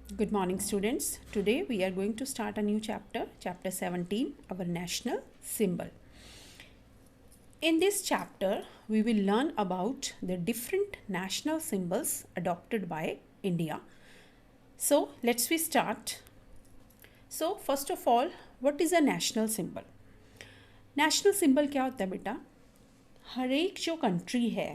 Good morning, students. Today we are going to start a new chapter, chapter 17, our national symbol. In this chapter, we will learn about the different national symbols adopted by India. So, let's we start. So, first of all, what is a national symbol? National symbol क्या होता है बेटा? हर एक जो country है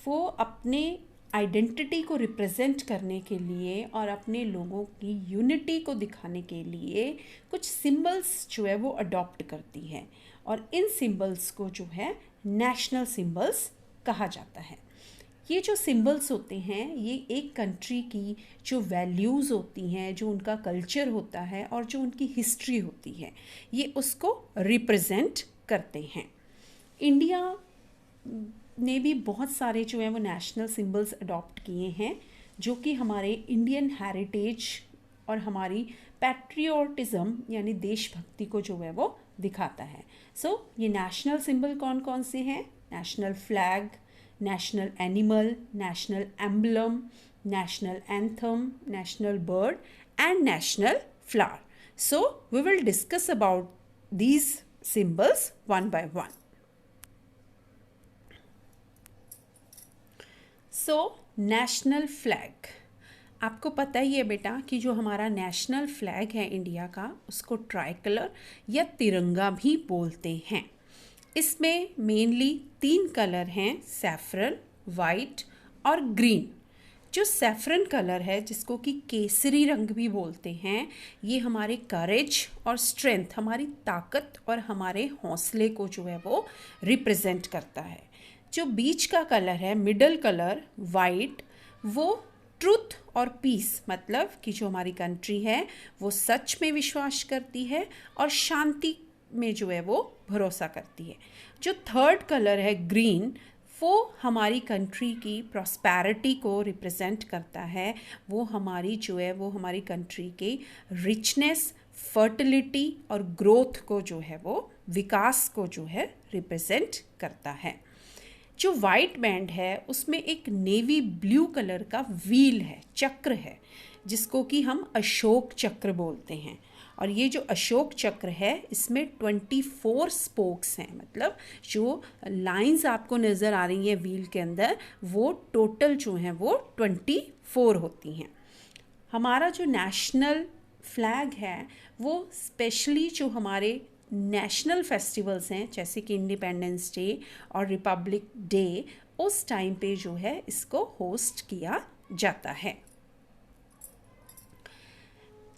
वो अपने identity को रिप्रेजेंट करने के लिए और अपने लोगों की यूनिटी को दिखाने के लिए कुछ सिंबल्स जो है वो अडॉप्ट करती है और इन सिंबल्स को जो है नेशनल सिंबल्स कहा जाता है। ये जो सिंबल्स होते हैं ये एक कंट्री की जो वैल्यूज़ होती हैं, जो उनका कल्चर होता है और जो उनकी हिस्ट्री होती है, ये उसको रिप्रेजेंट करते हैं। इंडिया ने भी बहुत सारे जो हैं वो नेशनल सिंबल्स अडॉप्ट किए हैं जो कि हमारे इंडियन हेरिटेज और हमारी पैट्रियोटिज़म यानी देशभक्ति को जो है वो दिखाता है। ये नेशनल सिंबल कौन कौन से हैं? National flag, national animal, national emblem, national anthem, national bird and national flower. So we will discuss about these symbols one by one. National flag, आपको पता ही है बेटा कि जो हमारा नेशनल फ्लैग है इंडिया का उसको ट्राई कलर या तिरंगा भी बोलते हैं। इसमें मेनली 3 कलर हैं, सैफरन, वाइट और ग्रीन। जो सैफरन कलर है जिसको कि केसरी रंग भी बोलते हैं, ये हमारे करेज और स्ट्रेंथ, हमारी ताकत और हमारे हौसले को जो है वो रिप्रेजेंट करता है। जो बीच का कलर है, मिडल कलर वाइट, वो ट्रुथ और पीस, मतलब कि जो हमारी कंट्री है वो सच में विश्वास करती है और शांति में जो है वो भरोसा करती है। जो थर्ड कलर है ग्रीन, वो हमारी कंट्री की प्रॉस्पेरिटी को रिप्रेजेंट करता है। वो हमारी जो है वो हमारी कंट्री के रिचनेस, फर्टिलिटी और ग्रोथ को जो है वो विकास को जो है रिप्रेजेंट करता है। जो वाइट बैंड है उसमें एक नेवी ब्लू कलर का व्हील है, चक्र है, जिसको कि हम अशोक चक्र बोलते हैं। और ये जो अशोक चक्र है इसमें 24 स्पोक्स हैं, मतलब जो लाइंस आपको नज़र आ रही हैं व्हील के अंदर वो टोटल जो हैं वो 24 होती हैं। हमारा जो नेशनल फ्लैग है वो स्पेशली जो हमारे नेशनल फेस्टिवल्स हैं जैसे कि इंडिपेंडेंस डे और रिपब्लिक डे, उस टाइम पे जो है इसको होस्ट किया जाता है।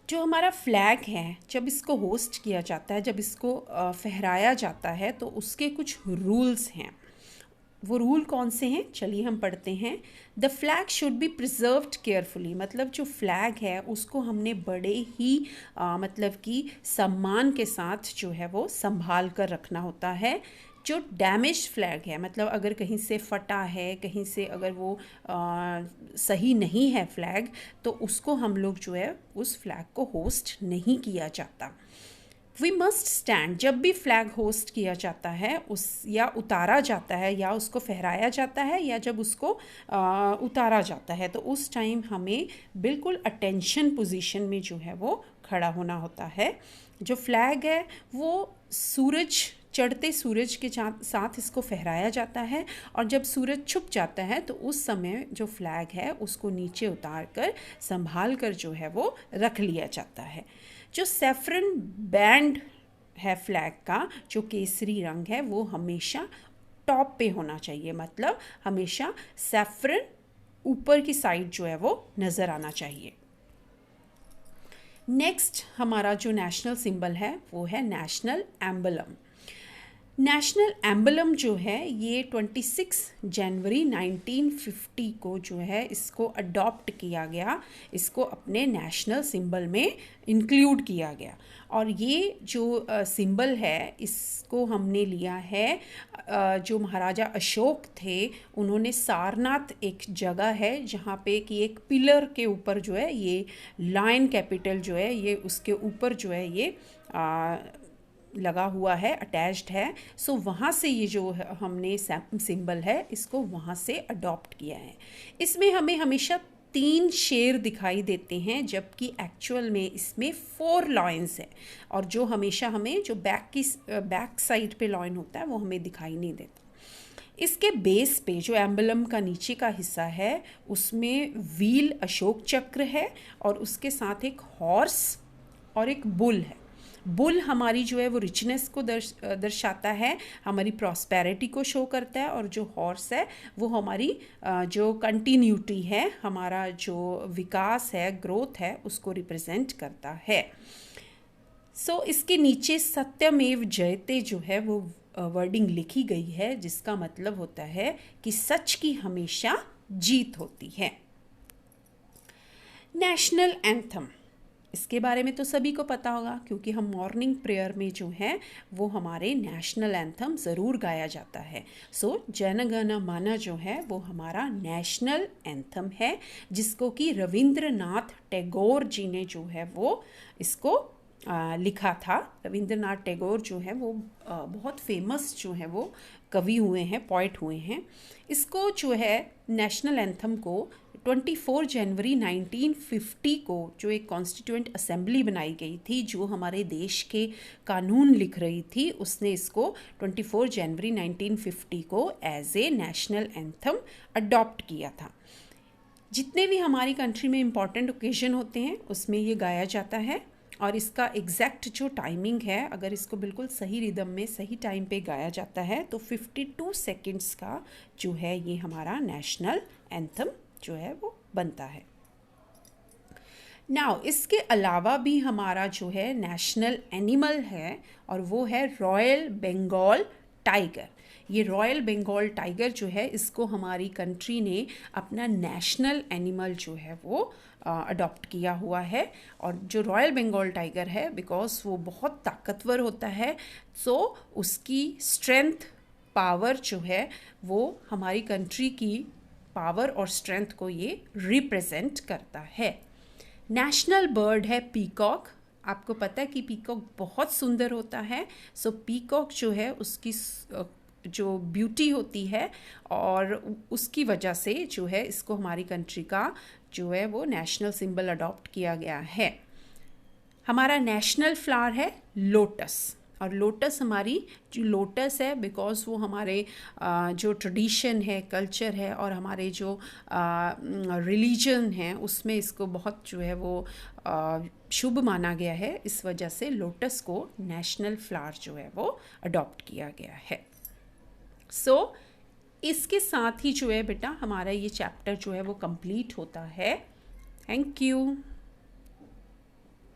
जो हमारा फ्लैग है जब इसको होस्ट किया जाता है, जब इसको फहराया जाता है तो उसके कुछ रूल्स हैं। वो रूल कौन से हैं चलिए हम पढ़ते हैं। The flag should be preserved carefully, मतलब जो फ्लैग है उसको हमने बड़े ही मतलब कि सम्मान के साथ जो है वो संभाल कर रखना होता है। जो डैमेज फ्लैग है, मतलब अगर कहीं से फटा है, कहीं से अगर वो सही नहीं है फ्लैग, तो उसको हम लोग जो है उस फ्लैग को होस्ट नहीं किया जाता। वी मस्ट स्टैंड, जब भी फ्लैग होस्ट किया जाता है उस या उतारा जाता है या उसको फहराया जाता है या जब उसको उतारा जाता है तो उस टाइम हमें बिल्कुल अटेंशन पोजीशन में जो है वो खड़ा होना होता है। जो फ्लैग है वो चढ़ते सूरज के साथ इसको फहराया जाता है और जब सूरज छुप जाता है तो उस समय जो फ्लैग है उसको नीचे उतार कर संभाल कर जो है वो रख लिया जाता है। जो सैफरन बैंड है फ्लैग का, जो केसरी रंग है, वो हमेशा टॉप पे होना चाहिए, मतलब हमेशा सैफरन ऊपर की साइड जो है वो नज़र आना चाहिए। नेक्स्ट हमारा जो नेशनल सिंबल है वो है नेशनल एम्बलम। नेशनल एम्बलम जो है ये 26 जनवरी 1950 को जो है इसको अडॉप्ट किया गया, इसको अपने नेशनल सिंबल में इंक्लूड किया गया। और ये जो सिंबल है इसको हमने लिया है, जो महाराजा अशोक थे उन्होंने सारनाथ, एक जगह है जहाँ पे कि एक पिलर के ऊपर जो है ये लायन कैपिटल जो है ये उसके ऊपर जो है ये लगा हुआ है, अटैच्ड है। वहाँ से ये जो हमने सिंबल है इसको वहाँ से अडॉप्ट किया है। इसमें हमें हमेशा 3 शेर दिखाई देते हैं, जबकि एक्चुअल में इसमें 4 लॉयंस है। और जो हमेशा हमें जो बैक साइड पे लॉयन होता है वो हमें दिखाई नहीं देता। इसके बेस पे जो एम्बलम का नीचे का हिस्सा है उसमें व्हील अशोक चक्र है और उसके साथ एक हॉर्स और एक बुल है। बुल हमारी जो है वो रिचनेस को दर्शाता है, हमारी प्रॉस्पेरिटी को शो करता है, और जो हॉर्स है वो हमारी जो कंटिन्यूटी है, हमारा जो विकास है, ग्रोथ है, उसको रिप्रेजेंट करता है। सो इसके नीचे सत्यमेव जयते जो है वो वर्डिंग लिखी गई है, जिसका मतलब होता है कि सच की हमेशा जीत होती है। नेशनल एंथम, इसके बारे में तो सभी को पता होगा, क्योंकि हम मॉर्निंग प्रेयर में जो है वो हमारे नेशनल एंथम ज़रूर गाया जाता है। सो जन गण मन जो है वो हमारा नेशनल एंथम है, जिसको कि रविंद्रनाथ टैगोर जी ने जो है वो इसको लिखा था। रविंद्रनाथ टैगोर जो है वो बहुत फेमस जो है वो कवि हुए हैं, पोइट हुए हैं। इसको जो है नेशनल एंथम को 24 जनवरी 1950 को जो एक कॉन्स्टिट्यूएंट असेंबली बनाई गई थी, जो हमारे देश के कानून लिख रही थी, उसने इसको 24 जनवरी 1950 को as a national anthem adopt किया था। जितने भी हमारी कंट्री में इम्पॉर्टेंट ओकेजन होते हैं उसमें ये गाया जाता है, और इसका एग्जैक्ट जो टाइमिंग है, अगर इसको बिल्कुल सही रिदम में सही टाइम पे गाया जाता है तो 52 सेकेंड्स का जो है ये हमारा नेशनल एंथम जो है वो बनता है। नाउ इसके अलावा भी हमारा जो है नेशनल एनिमल है, और वो है रॉयल बंगाल टाइगर। ये रॉयल बंगाल टाइगर जो है इसको हमारी कंट्री ने अपना नेशनल एनिमल जो है वो अडॉप्ट किया हुआ है। और जो रॉयल बंगाल टाइगर है, बिकॉज वो बहुत ताकतवर होता है, सो उसकी स्ट्रेंथ, पावर जो है वो हमारी कंट्री की पावर और स्ट्रेंथ को ये रिप्रेजेंट करता है। नेशनल बर्ड है पीकॉक। आपको पता है कि पीकॉक बहुत सुंदर होता है। सो पीकॉक जो है उसकी जो ब्यूटी होती है और उसकी वजह से जो है इसको हमारी कंट्री का जो है वो नेशनल सिंबल अडॉप्ट किया गया है। हमारा नेशनल फ्लावर है लोटस, और लोटस हमारी जो लोटस है बिकॉज वो हमारे जो ट्रेडिशन है, कल्चर है, और हमारे जो रिलीजन है उसमें इसको बहुत जो है वो शुभ माना गया है। इस वजह से लोटस को नेशनल फ्लावर जो है वो अडॉप्ट किया गया है। सो इसके साथ ही जो है बेटा हमारा ये चैप्टर जो है वो कंप्लीट होता है। Thank you.